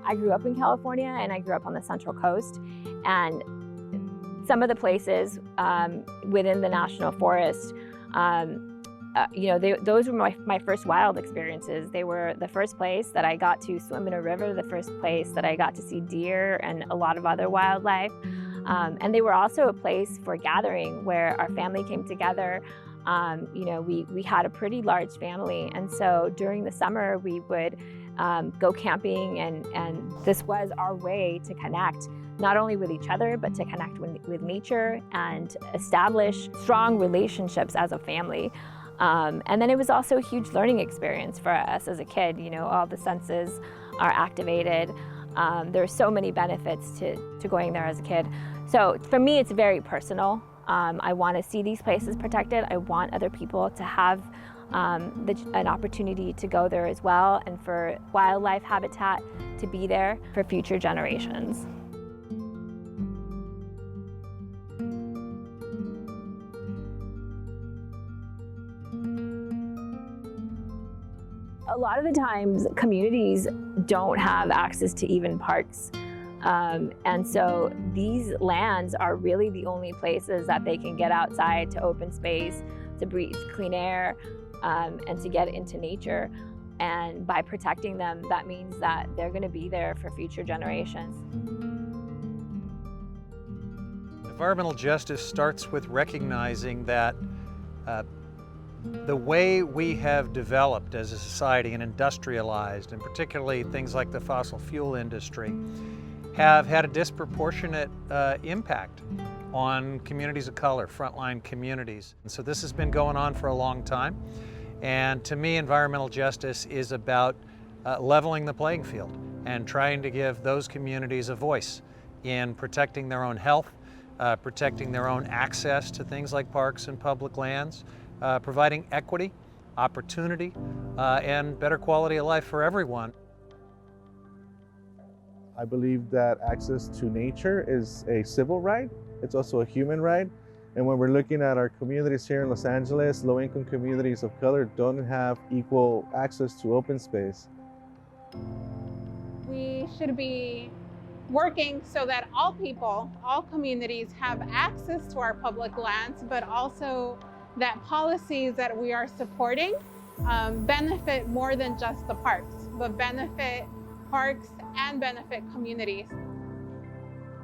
I grew up in California and I grew up on the Central Coast, and some of the places within the National Forest, those were my first wild experiences. They were the first place that I got to swim in a river, the first place that I got to see deer and a lot of other wildlife. And they were also a place for gathering where our family came together. We had a pretty large family, and so during the summer we would go camping, and this was our way to connect, not only with each other, but to connect with nature and establish strong relationships as a family. And then it was also a huge learning experience for us as a kid. All the senses are activated. There are so many benefits to going there as a kid. So for me, it's very personal. I want to see these places protected. I want other people to have an opportunity to go there as well, and for wildlife habitat to be there for future generations. A lot of the times, communities don't have access to even parks. And so these lands are really the only places that they can get outside to open space, to breathe clean air, and to get into nature. And by protecting them, that means that they're going to be there for future generations. Environmental justice starts with recognizing that the way we have developed as a society and industrialized, and particularly things like the fossil fuel industry, have had a disproportionate impact on communities of color, frontline communities. And so this has been going on for a long time. And to me, environmental justice is about leveling the playing field and trying to give those communities a voice in protecting their own health, protecting their own access to things like parks and public lands, providing equity, opportunity, and better quality of life for everyone. I believe that access to nature is a civil right. It's also a human right. And when we're looking at our communities here in Los Angeles, low-income communities of color don't have equal access to open space. We should be working so that all people, all communities have access to our public lands, but also that policies that we are supporting benefit more than just the parks, but benefit parks and benefit communities.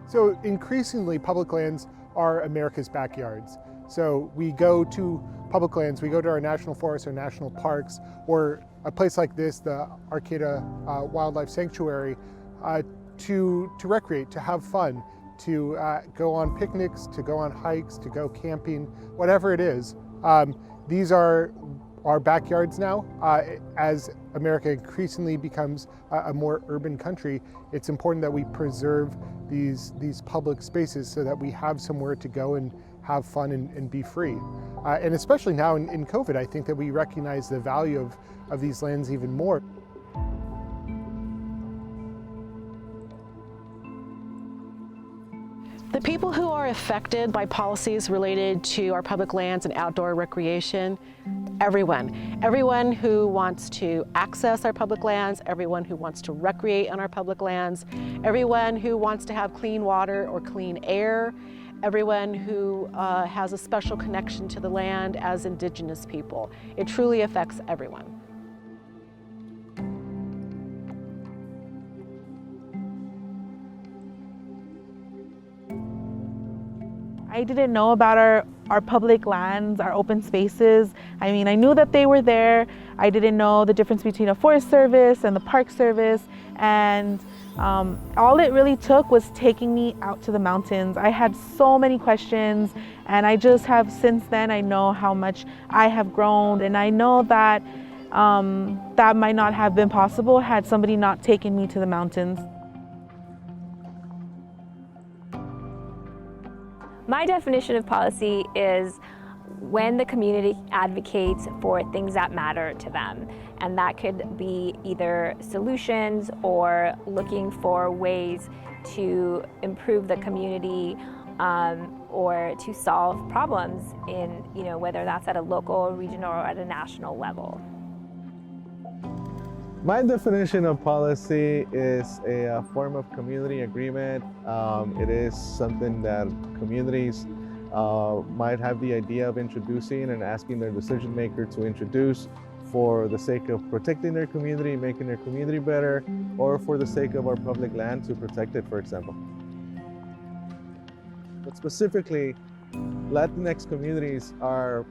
So increasingly, public lands are America's backyards. So we go to public lands, we go to our national forests or national parks, or a place like this, the Arcata Wildlife Sanctuary, to recreate, to have fun, to go on picnics, to go on hikes, to go camping, whatever it is. These are our backyards now. As America increasingly becomes a more urban country, it's important that we preserve these public spaces so that we have somewhere to go and have fun and be free. And especially now in COVID, I think that we recognize the value of these lands even more. The people who are affected by policies related to our public lands and outdoor recreation, everyone who wants to access our public lands, everyone who wants to recreate on our public lands, everyone who wants to have clean water or clean air, everyone who has a special connection to the land as Indigenous people. It truly affects everyone. I didn't know about our public lands, our open spaces. I mean, I knew that they were there. I didn't know the difference between a Forest Service and the Park Service. And all it really took was taking me out to the mountains. I had so many questions, and I just have, since then, I know how much I have grown. And I know that that might not have been possible had somebody not taken me to the mountains. My definition of policy is when the community advocates for things that matter to them. And that could be either solutions or looking for ways to improve the community or to solve problems in, whether that's at a local, regional, or at a national level. My definition of policy is a form of community agreement. It is something that communities might have the idea of introducing and asking their decision maker to introduce for the sake of protecting their community, making their community better, or for the sake of our public land to protect it, for example. But specifically, Latinx communities are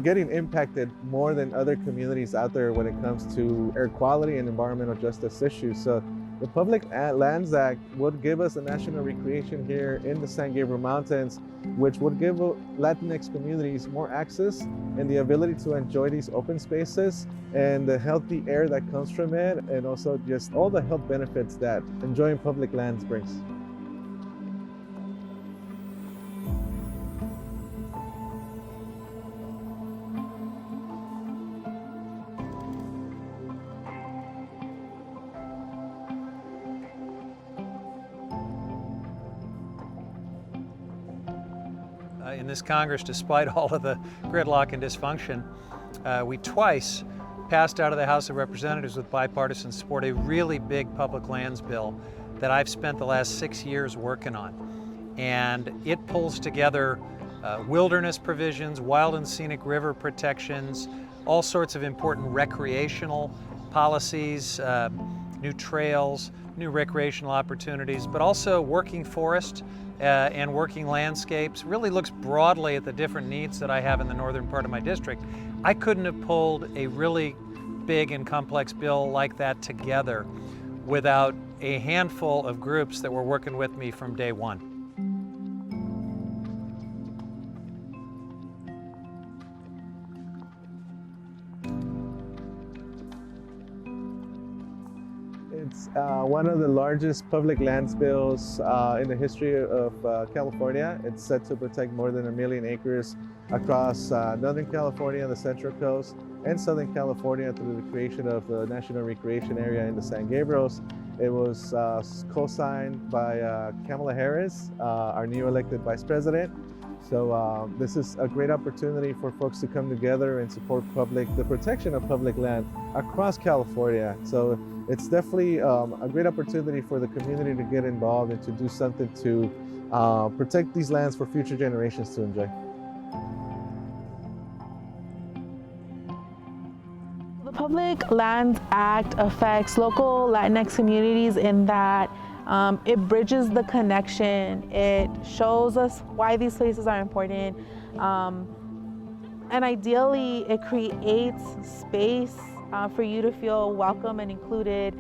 getting impacted more than other communities out there when it comes to air quality and environmental justice issues. So the Public Lands Act would give us a national recreation here in the San Gabriel Mountains, which would give Latinx communities more access and the ability to enjoy these open spaces and the healthy air that comes from it, and also just all the health benefits that enjoying public lands brings. In this Congress, despite all of the gridlock and dysfunction, we twice passed out of the House of Representatives with bipartisan support a really big public lands bill that I've spent the last 6 years working on. And it pulls together wilderness provisions, wild and scenic river protections, all sorts of important recreational policies, new trails, new recreational opportunities, but also working forest and working landscapes. Really looks broadly at the different needs that I have in the northern part of my district. I couldn't have pulled a really big and complex bill like that together without a handful of groups that were working with me from day one. It's one of the largest public lands bills in the history of California. It's set to protect more than 1 million acres across Northern California, the Central Coast, and Southern California through the creation of the National Recreation Area in the San Gabriels. It was co-signed by Kamala Harris, our new elected Vice President. So this is a great opportunity for folks to come together and support the protection of public land across California. So it's definitely a great opportunity for the community to get involved and to do something to protect these lands for future generations to enjoy. The Public Lands Act affects local Latinx communities in that it bridges the connection. It shows us why these places are important. And ideally, it creates space for you to feel welcome and included,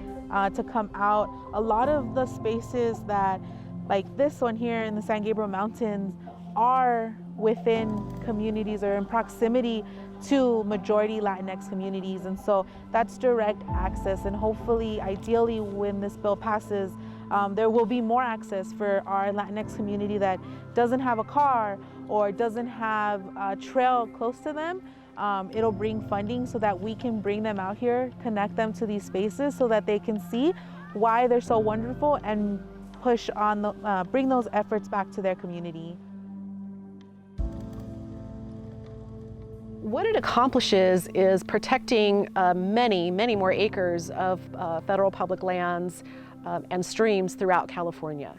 to come out. A lot of the spaces that, like this one here in the San Gabriel Mountains, are within communities or in proximity to majority Latinx communities. And so that's direct access. And hopefully, ideally, when this bill passes, there will be more access for our Latinx community that doesn't have a car or doesn't have a trail close to them. It'll bring funding so that we can bring them out here, connect them to these spaces so that they can see why they're so wonderful and push on bring those efforts back to their community. What it accomplishes is protecting many, many more acres of federal public lands and streams throughout California.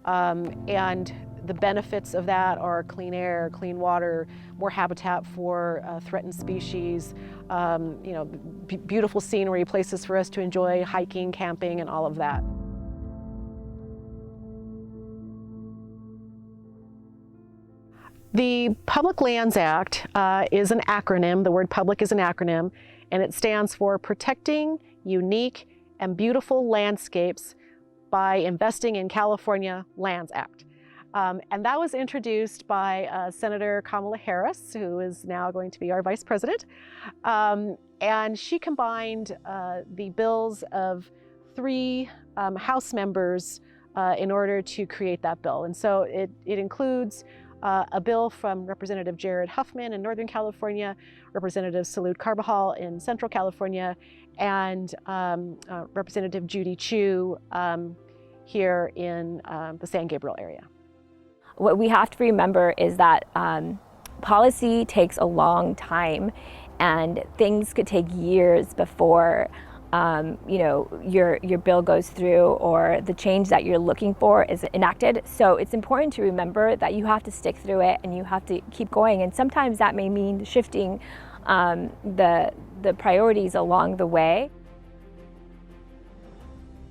And the benefits of that are clean air, clean water, more habitat for threatened species, beautiful scenery, places for us to enjoy hiking, camping, and all of that. The Public Lands Act is an acronym. The word public is an acronym, and it stands for Protecting Unique and Beautiful Landscapes by Investing in California Lands Act. And that was introduced by Senator Kamala Harris, who is now going to be our Vice President. And she combined the bills of 3 House members in order to create that bill. And so it includes a bill from Representative Jared Huffman in Northern California, Representative Salud Carbajal in Central California, and Representative Judy Chu here in the San Gabriel area. What we have to remember is that policy takes a long time, and things could take years before you know, your bill goes through or the change that you're looking for is enacted. So it's important to remember that you have to stick through it and you have to keep going. And sometimes that may mean shifting the priorities along the way.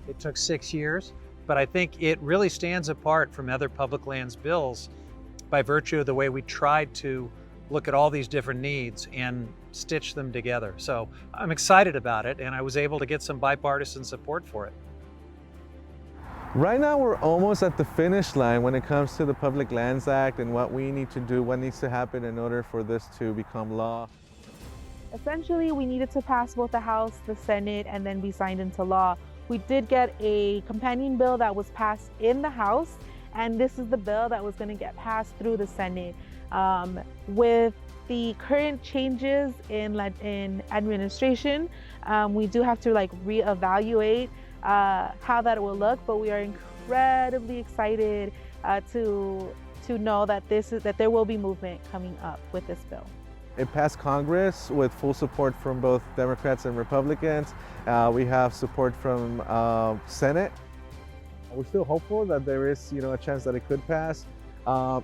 It took 6 years, but I think it really stands apart from other public lands bills by virtue of the way we tried to look at all these different needs and stitch them together. So I'm excited about it, and I was able to get some bipartisan support for it. Right now we're almost at the finish line when it comes to the Public Lands Act and what we need to do, what needs to happen in order for this to become law. Essentially, we needed to pass both the House, the Senate, and then be signed into law. We did get a companion bill that was passed in the House, and this is the bill that was going to get passed through the Senate. With the current changes in administration, we do have to reevaluate how that will look, but we are incredibly excited to know that there will be movement coming up with this bill. It passed Congress with full support from both Democrats and Republicans. We have support from Senate. We're still hopeful that there is, a chance that it could pass.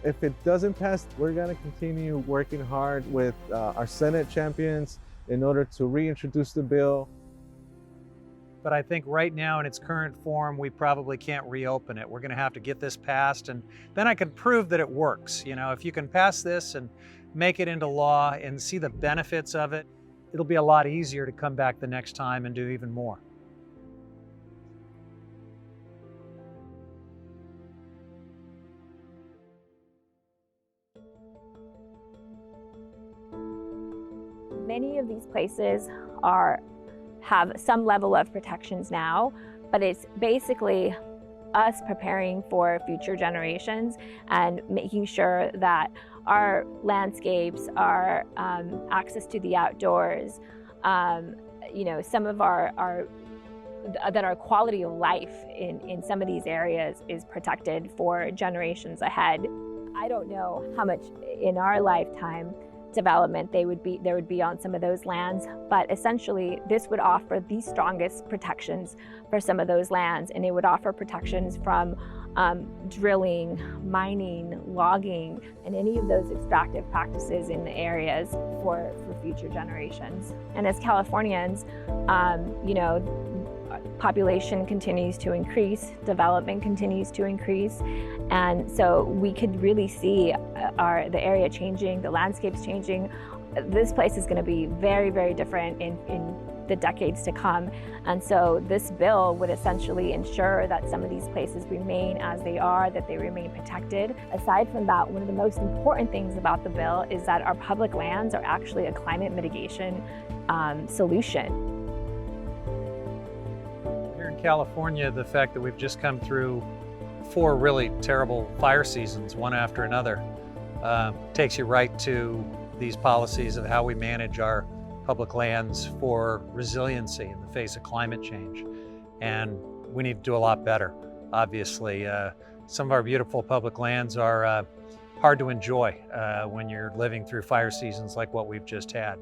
If it doesn't pass, we're going to continue working hard with our Senate champions in order to reintroduce the bill. But I think right now in its current form, we probably can't reopen it. We're going to have to get this passed, and then I can prove that it works. If you can pass this and make it into law and see the benefits of it, it'll be a lot easier to come back the next time and do even more. Many of these places have some level of protections now, but it's basically us preparing for future generations and making sure that our landscapes, our access to the outdoors, some of our quality of life in some of these areas is protected for generations ahead. I don't know how much in our lifetime development there would be on some of those lands, but essentially this would offer the strongest protections for some of those lands, and it would offer protections from drilling, mining, logging, and any of those extractive practices in the areas for future generations. And as Californians, population continues to increase, development continues to increase, and so we could really see the area changing, the landscapes changing. This place is going to be very, very different in the decades to come, and so this bill would essentially ensure that some of these places remain as they are, that they remain protected. Aside from that, one of the most important things about the bill is that our public lands are actually a climate mitigation solution. California, the fact that we've just come through 4 really terrible fire seasons, one after another, takes you right to these policies of how we manage our public lands for resiliency in the face of climate change. And we need to do a lot better, obviously. Some of our beautiful public lands are hard to enjoy when you're living through fire seasons like what we've just had.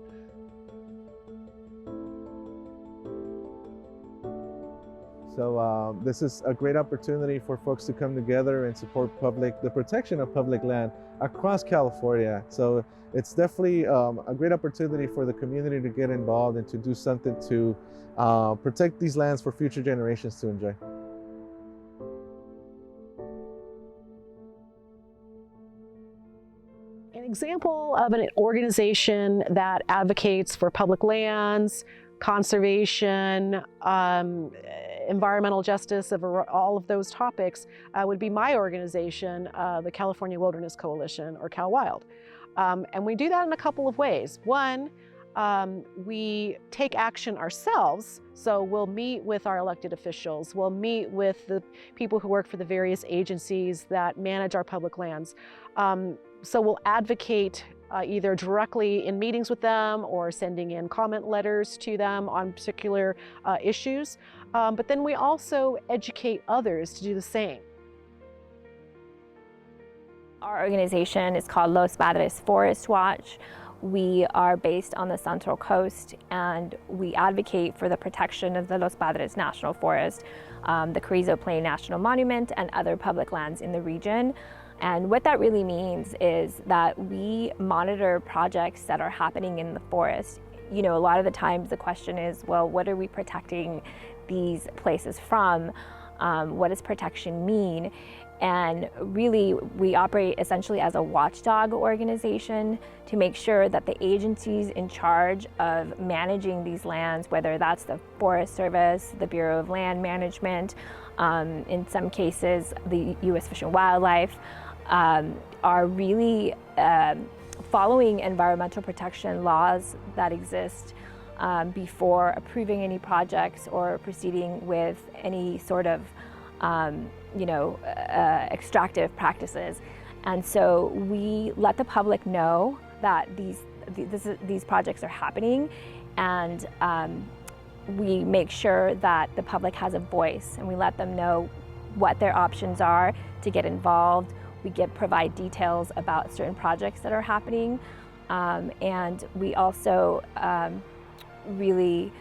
So this is a great opportunity for folks to come together and support the protection of public land across California. So it's definitely a great opportunity for the community to get involved and to do something to protect these lands for future generations to enjoy. An example of an organization that advocates for public lands, conservation, environmental justice, of all of those topics would be my organization, the California Wilderness Coalition, or CalWild. And we do that in a couple of ways. One, we take action ourselves. So we'll meet with our elected officials, we'll meet with the people who work for the various agencies that manage our public lands. So we'll advocate either directly in meetings with them or sending in comment letters to them on particular issues. But then we also educate others to do the same. Our organization is called Los Padres ForestWatch. We are based on the Central Coast, and we advocate for the protection of the Los Padres National Forest, the Carrizo Plain National Monument, and other public lands in the region. And what that really means is that we monitor projects that are happening in the forest. You know, a lot of the times the question is, well, what are we protecting these places from? What does protection mean? And really, we operate essentially as a watchdog organization to make sure that the agencies in charge of managing these lands, whether that's the Forest Service, the Bureau of Land Management, in some cases the U.S. Fish and Wildlife, are really following environmental protection laws that exist before approving any projects or proceeding with any sort of extractive practices. And so we let the public know that these projects are happening, and we make sure that the public has a voice, and we let them know what their options are to get involved. We provide details about certain projects that are happening, and we also really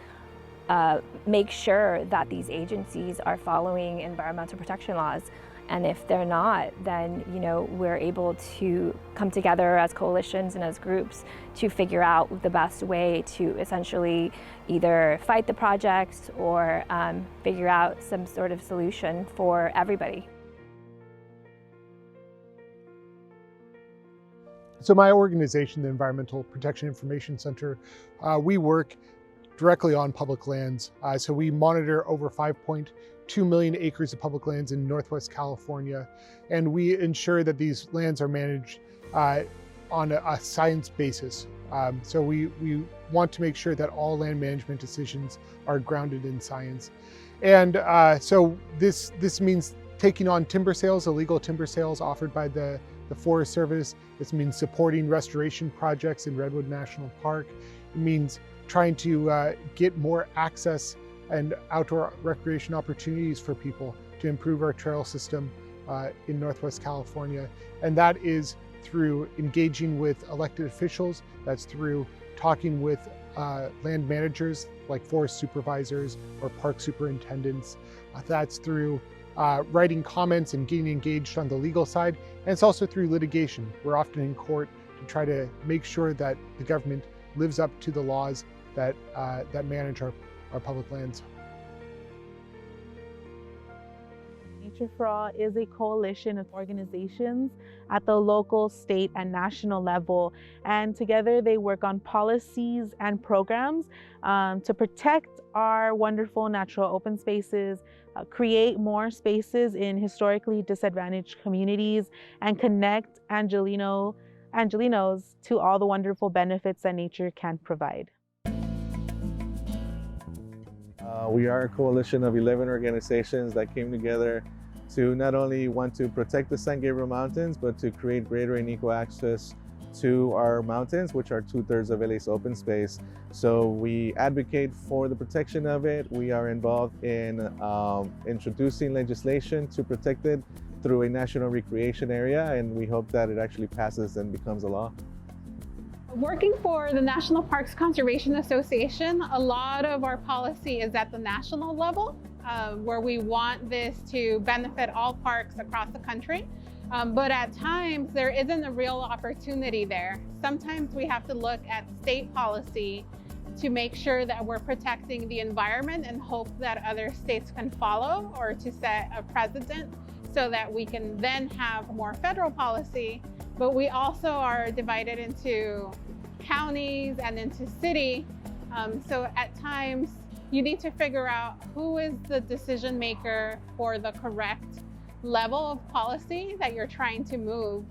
make sure that these agencies are following environmental protection laws. And if they're not, then we're able to come together as coalitions and as groups to figure out the best way to essentially either fight the projects or figure out some sort of solution for everybody. So my organization, the Environmental Protection Information Center, we work directly on public lands. So we monitor over 5.2 million acres of public lands in Northwest California, and we ensure that these lands are managed on a science basis. So we want to make sure that all land management decisions are grounded in science. And so this means taking on timber sales, illegal timber sales offered by the Forest Service. This means supporting restoration projects in Redwood National Park. It means trying to get more access and outdoor recreation opportunities for people to improve our trail system in Northwest California. And that is through engaging with elected officials. That's through talking with land managers like forest supervisors or park superintendents. That's through writing comments and getting engaged on the legal side. And it's also through litigation. We're often in court to try to make sure that the government lives up to the laws that manage our public lands. Nature for All is a coalition of organizations at the local, state, and national level. And together they work on policies and programs to protect our wonderful natural open spaces, create more spaces in historically disadvantaged communities, and connect Angelinos to all the wonderful benefits that nature can provide. We are a coalition of 11 organizations that came together to not only want to protect the San Gabriel Mountains, but to create greater and equal access to our mountains, which are 2/3 of LA's open space. So we advocate for the protection of it. We are involved in introducing legislation to protect it through a national recreation area, and we hope that it actually passes and becomes a law. Working for the National Parks Conservation Association, a lot of our policy is at the national level, where we want this to benefit all parks across the country. But at times, there isn't a real opportunity there. Sometimes we have to look at state policy to make sure that we're protecting the environment and hope that other states can follow, or to set a precedent so that we can then have more federal policy. But we also are divided into counties and into city. So at times you need to figure out who is the decision maker for the correct level of policy that you're trying to move.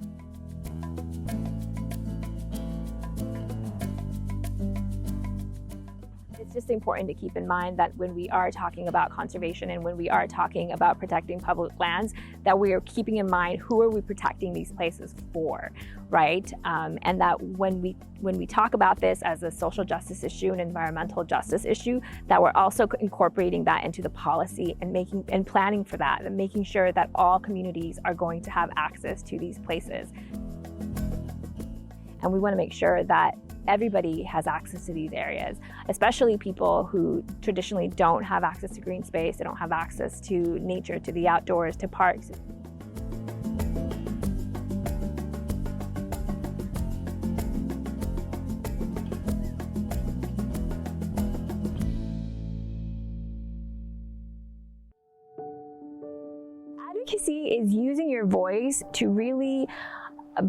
It's just important to keep in mind that when we are talking about conservation and when we are talking about protecting public lands, that we are keeping in mind who are we protecting these places for, right? And that when we talk about this as a social justice issue, an environmental justice issue, that we're also incorporating that into the policy and planning for that, and making sure that all communities are going to have access to these places. And we want to make sure that everybody has access to these areas, especially people who traditionally don't have access to green space, they don't have access to nature, to the outdoors, to parks. Advocacy is using your voice to really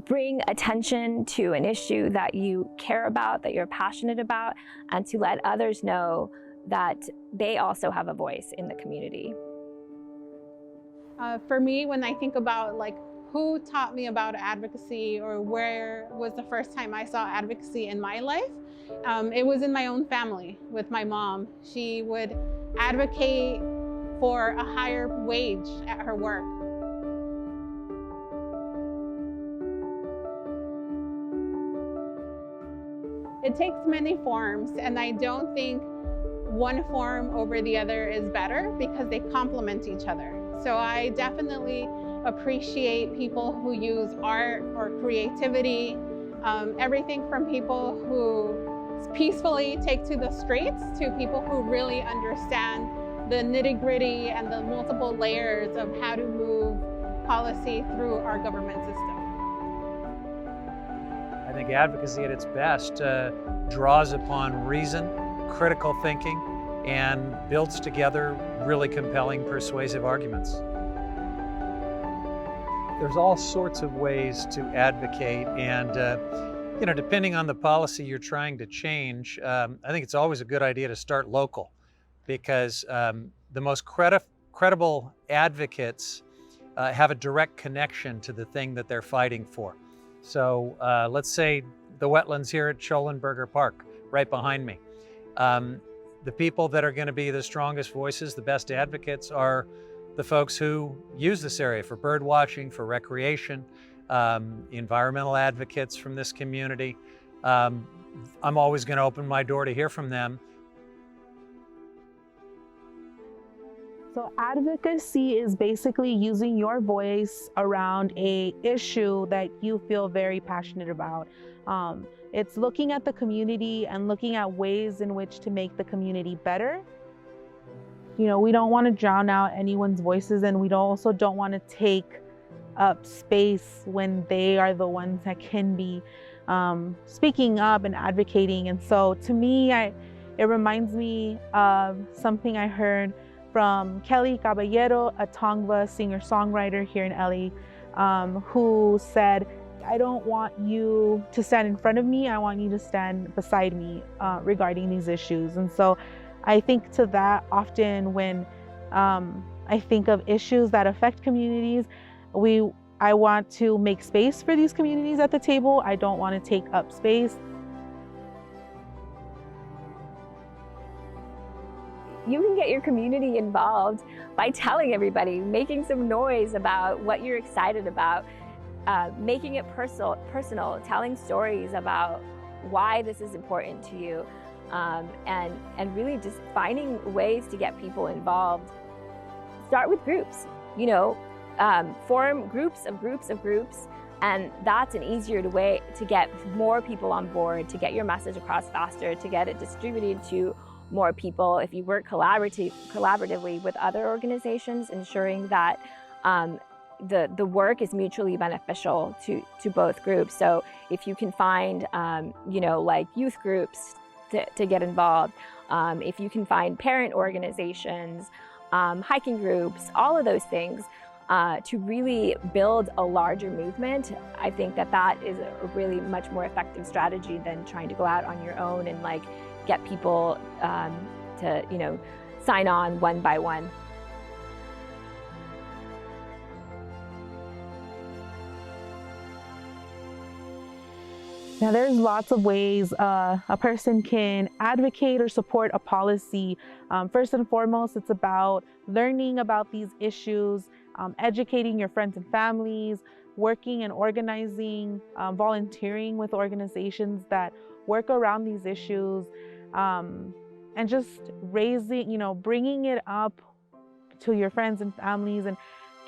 bring attention to an issue that you care about, that you're passionate about, and to let others know that they also have a voice in the community. For me, when I think about like who taught me about advocacy or where was the first time I saw advocacy in my life, it was in my own family with my mom. She would advocate for a higher wage at her work. It takes many forms, and I don't think one form over the other is better because they complement each other. So I definitely appreciate people who use art or creativity, everything from people who peacefully take to the streets to people who really understand the nitty-gritty and the multiple layers of how to move policy through our government system. I think advocacy at its best draws upon reason, critical thinking, and builds together really compelling, persuasive arguments. There's all sorts of ways to advocate, and depending on the policy you're trying to change, I think it's always a good idea to start local, because the most credible advocates have a direct connection to the thing that they're fighting for. So let's say the wetlands here at Schoenberger Park, right behind me. The people that are going to be the strongest voices, the best advocates, are the folks who use this area for bird watching, for recreation, environmental advocates from this community. I'm always going to open my door to hear from them. So advocacy is basically using your voice around an issue that you feel very passionate about. It's looking at the community and looking at ways in which to make the community better. We don't want to drown out anyone's voices, and we also don't want to take up space when they are the ones that can be speaking up and advocating. And so to me, it reminds me of something I heard from Kelly Cabello, a Tongva singer-songwriter here in LA, who said, I don't want you to stand in front of me, I want you to stand beside me regarding these issues. And so I think to that often when I think of issues that affect communities, I want to make space for these communities at the table. I don't want to take up space. You can get your community involved by telling everybody, making some noise about what you're excited about, making it personal, telling stories about why this is important to you, and really just finding ways to get people involved. Start with groups, form groups of groups, and that's an easier way to get more people on board, to get your message across faster, to get it distributed to more people. If you work collaboratively with other organizations, ensuring that the work is mutually beneficial to both groups. So if you can find, like youth groups to get involved, if you can find parent organizations, hiking groups, all of those things, to really build a larger movement, I think that is a really much more effective strategy than trying to go out on your own and get people to sign on one by one. Now, there's lots of ways a person can advocate or support a policy. First and foremost, it's about learning about these issues, educating your friends and families, working and organizing, volunteering with organizations that work around these issues, and just bringing it up to your friends and families and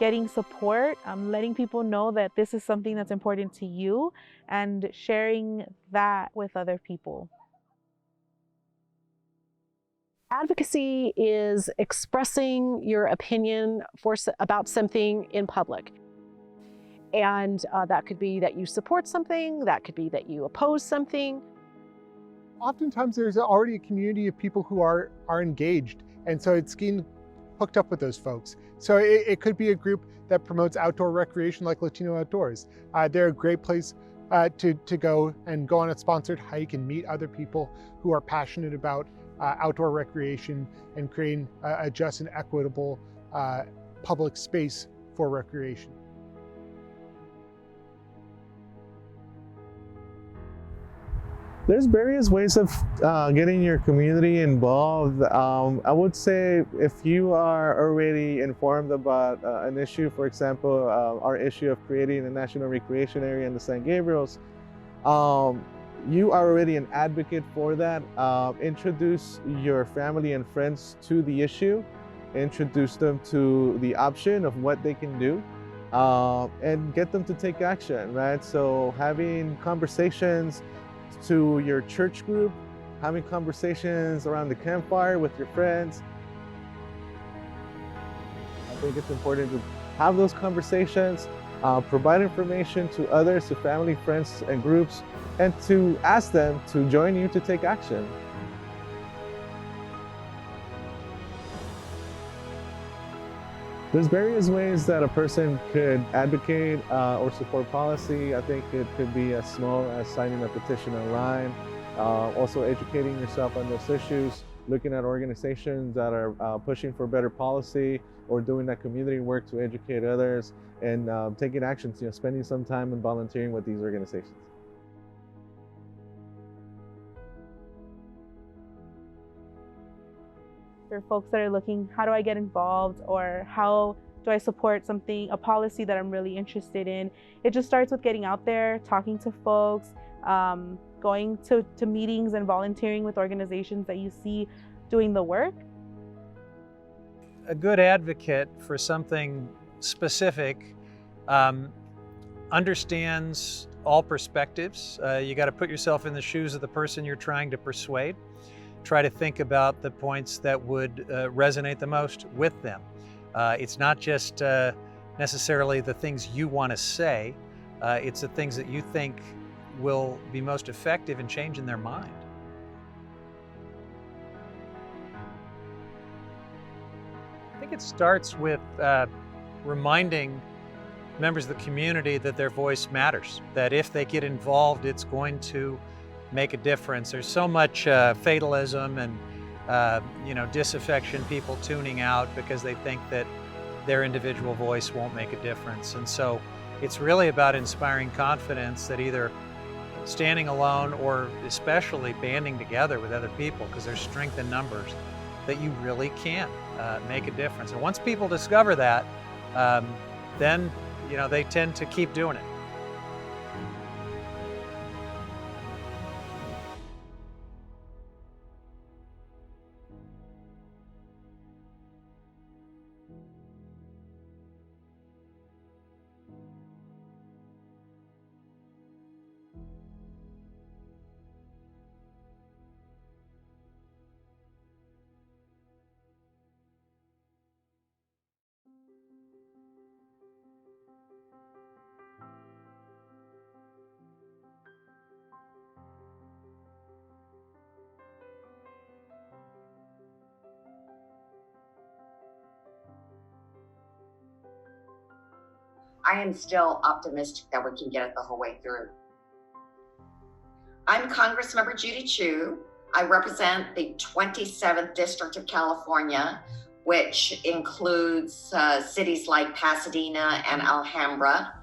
getting support, letting people know that this is something that's important to you, and sharing that with other people. Advocacy is expressing your opinion about something in public. And that could be that you support something, that could be that you oppose something. Oftentimes there's already a community of people who are engaged, and so it's getting hooked up with those folks. So it could be a group that promotes outdoor recreation like Latino Outdoors. They're a great place to go on a sponsored hike and meet other people who are passionate about outdoor recreation and creating a just and equitable public space for recreation. There's various ways of getting your community involved. I would say if you are already informed about an issue, for example, our issue of creating a national recreation area in the San Gabriels, you are already an advocate for that. Introduce your family and friends to the issue, introduce them to the option of what they can do, and get them to take action, right? So having conversations to your church group, having conversations around the campfire with your friends. I think it's important to have those conversations, provide information to others, to family, friends, and groups, and to ask them to join you to take action. There's various ways that a person could advocate or support policy. I think it could be as small as signing a petition online, also educating yourself on those issues, looking at organizations that are pushing for better policy or doing that community work to educate others, and taking actions, spending some time and volunteering with these organizations. For folks that are looking, how do I get involved, or how do I support something, a policy that I'm really interested in? It just starts with getting out there, talking to folks, going to meetings and volunteering with organizations that you see doing the work. A good advocate for something specific understands all perspectives. You got to put yourself in the shoes of the person you're trying to persuade. Try to think about the points that would resonate the most with them. It's not just necessarily the things you want to say, it's the things that you think will be most effective in changing their mind. I think it starts with reminding members of the community that their voice matters, that if they get involved, it's going to make a difference. There's so much fatalism and disaffection, people tuning out because they think that their individual voice won't make a difference. And so it's really about inspiring confidence that either standing alone or especially banding together with other people, because there's strength in numbers, that you really can make a difference. And once people discover that, then they tend to keep doing it. I am still optimistic that we can get it the whole way through. I'm Congressmember Judy Chu. I represent the 27th District of California, which includes cities like Pasadena and Alhambra.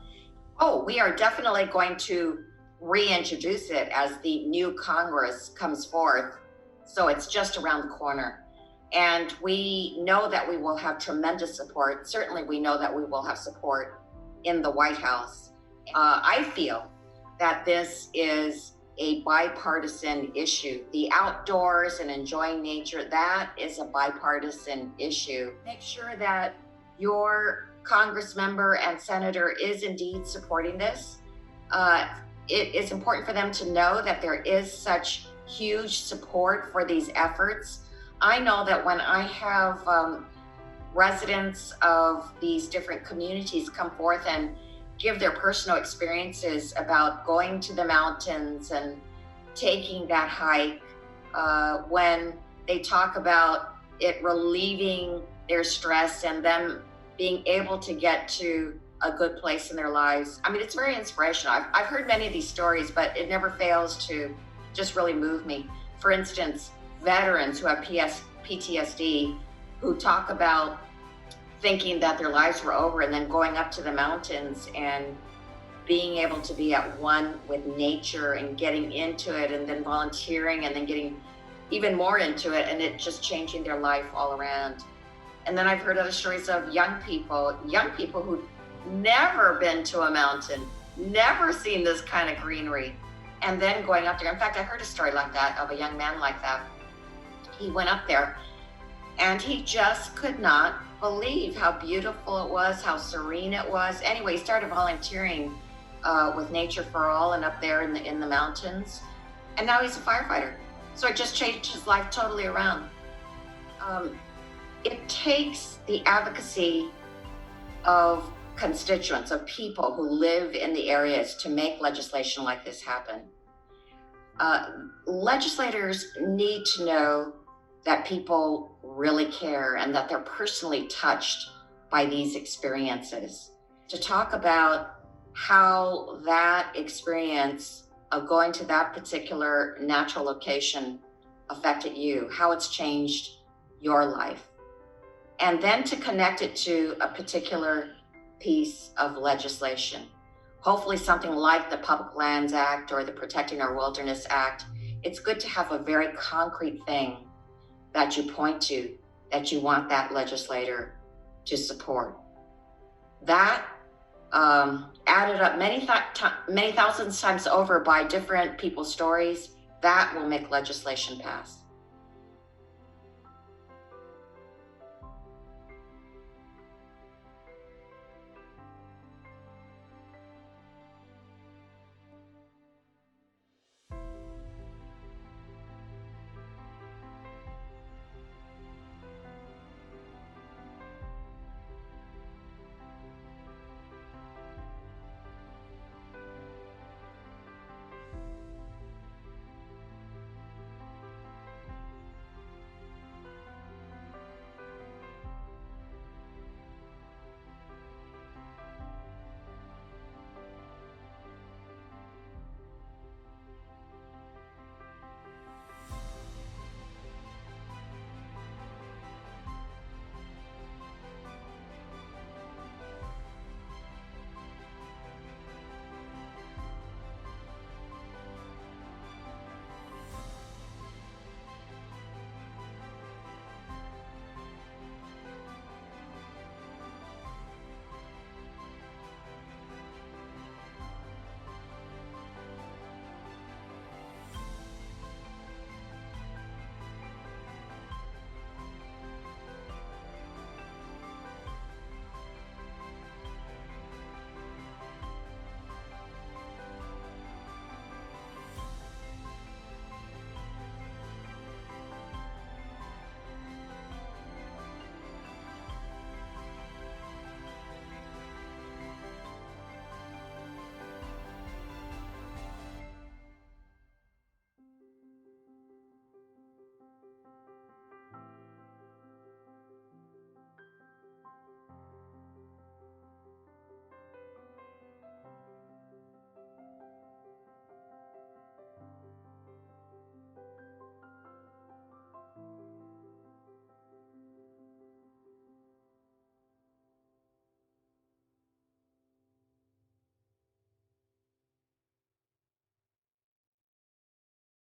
Oh, we are definitely going to reintroduce it as the new Congress comes forth. So it's just around the corner. And we know that we will have tremendous support. Certainly we know that we will have support in the White House. I feel that this is a bipartisan issue. The outdoors and enjoying nature, that is a bipartisan issue. Make sure that your Congress member and senator is indeed supporting this, it is important for them to know that there is such huge support for these efforts. I know that when I have residents of these different communities come forth and give their personal experiences about going to the mountains and taking that hike, when they talk about it relieving their stress and them being able to get to a good place in their lives. I mean, it's very inspirational. I've heard many of these stories, but it never fails to just really move me. For instance, veterans who have PTSD, who talk about thinking that their lives were over and then going up to the mountains and being able to be at one with nature and getting into it and then volunteering and then getting even more into it and it just changing their life all around. And then I've heard other stories of young people who've never been to a mountain, never seen this kind of greenery, and then going up there. In fact, I heard a story like that of a young man like that. He went up there and he just could not believe how beautiful it was, how serene it was. Anyway, he started volunteering with Nature for All and up there in the mountains. And now he's a firefighter. So it just changed his life totally around. It takes the advocacy of constituents, of people who live in the areas to make legislation like this happen. Legislators need to know that people really care and that they're personally touched by these experiences. To talk about how that experience of going to that particular natural location affected you, how it's changed your life, and then to connect it to a particular piece of legislation. Hopefully something like the Public Lands Act or the Protecting Our Wilderness Act. It's good to have a very concrete thing that you point to, that you want that legislator to support. That added up many thousands times over by different people's stories, that will make legislation pass.